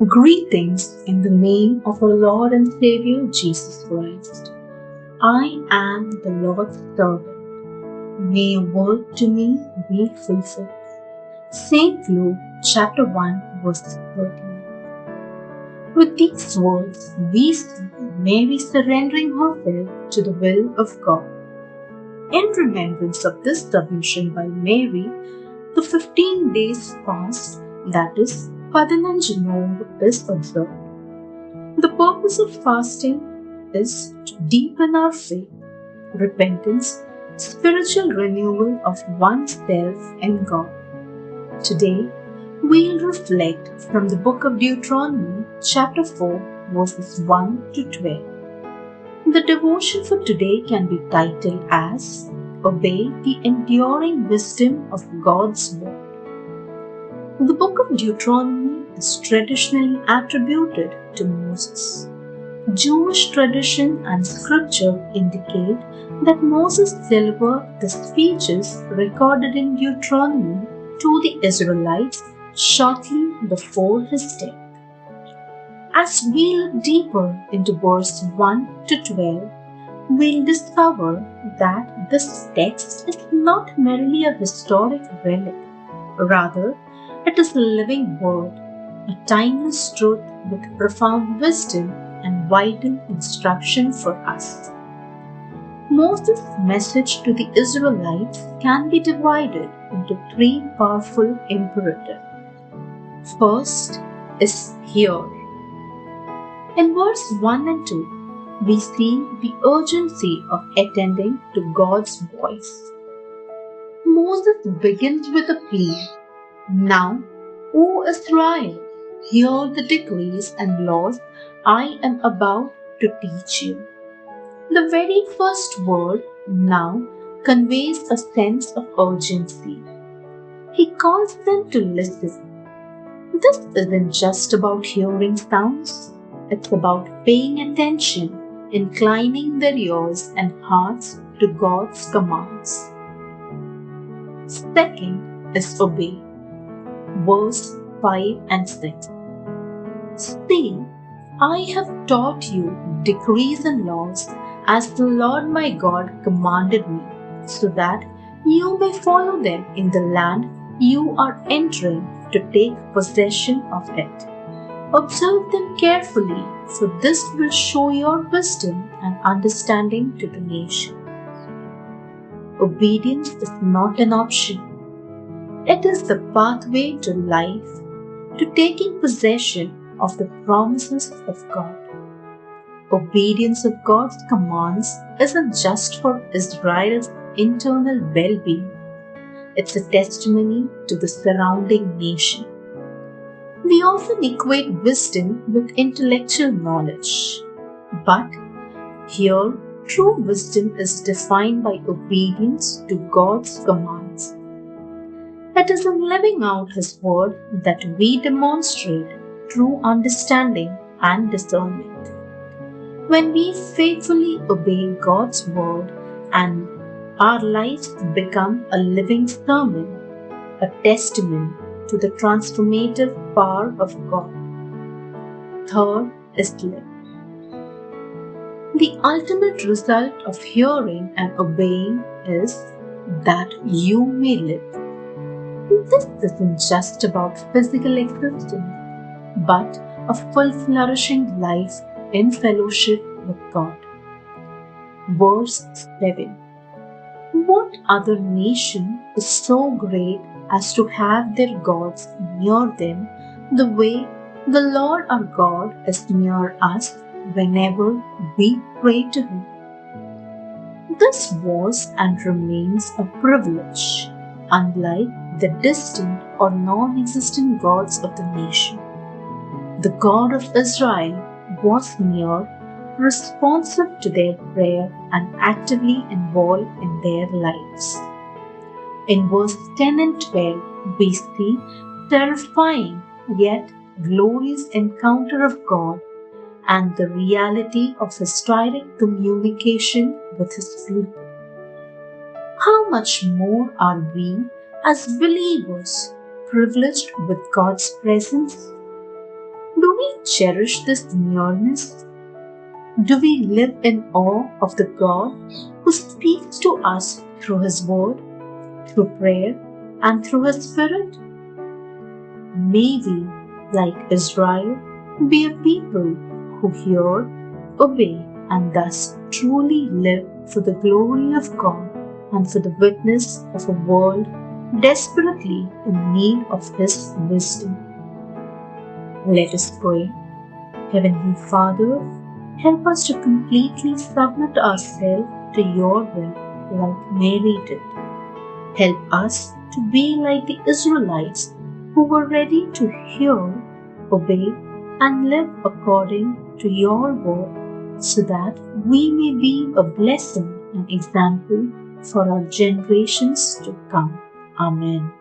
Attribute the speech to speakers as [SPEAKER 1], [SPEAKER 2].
[SPEAKER 1] Greetings in the name of our Lord and Savior Jesus Christ. I am the Lord's servant. May your word to me be fulfilled. St. Luke chapter 1 verse 13. With these words, we see Mary surrendering herself to the will of God. In remembrance of this submission by Mary, the 15 days fast, that is, 15 Novu, is observed. The purpose of fasting is to deepen our faith, repentance, spiritual renewal of oneself in God. Today, we'll reflect from the book of Deuteronomy, chapter 4, verses 1 to 12. The devotion for today can be titled as Obey the Enduring Wisdom of God's Word. The book of Deuteronomy is traditionally attributed to Moses. Jewish tradition and scripture indicate that Moses delivered the speeches recorded in Deuteronomy to the Israelites shortly before his death. As we look deeper into verse 1 to 12, we'll discover that this text is not merely a historic relic. Rather, it is a living word, a timeless truth with profound wisdom and vital instruction for us. Moses' message to the Israelites can be divided into three powerful imperatives. First is hear. In verse 1 and 2, we see the urgency of attending to God's voice. Moses begins with a plea. Now, O Israel, hear the decrees and laws I am about to teach you. The very first word, now, conveys a sense of urgency. He calls them to listen. This isn't just about hearing sounds, it's about paying attention, inclining their ears and hearts to God's commands. Second is obey. Verse 5 and 6. See, I have taught you decrees and laws as the Lord my God commanded me, so that you may follow them in the land you are entering to take possession of it. Observe them carefully, for this will show your wisdom and understanding to the nation. Obedience is not an option. It is the pathway to life, to taking possession of the promises of God. Obedience of God's commands isn't just for Israel's internal well-being. It's a testimony to the surrounding nation. We often equate wisdom with intellectual knowledge. But here, true wisdom is defined by obedience to God's commands. It is in living out His word that we demonstrate true understanding and discernment. When we faithfully obey God's word and our lives become a living sermon, a testimony to the transformative power of God. Third is live. The ultimate result of hearing and obeying is that you may live. This isn't just about physical existence, but a full flourishing life in fellowship with God. Verse 7. What other nation is so great as to have their gods near them the way the Lord our God is near us whenever we pray to Him? This was and remains a privilege, unlike the distant or non-existent gods of the nation. The God of Israel was near, responsive to their prayer and actively involved in their lives. In verse 10 and 12, we see terrifying yet glorious encounter of God and the reality of His direct communication with His people. How much more are we as believers privileged with God's presence? Do cherish this nearness? Do we live in awe of the God who speaks to us through His Word, through prayer, and through His Spirit? May we, like Israel, be a people who hear, obey, and thus truly live for the glory of God and for the witness of a world desperately in need of His wisdom. Let us pray. Heavenly Father, help us to completely submit ourselves to Your will like Mary did. Help us to be like the Israelites who were ready to hear, obey, and live according to Your word, so that we may be a blessing and example for our generations to come. Amen.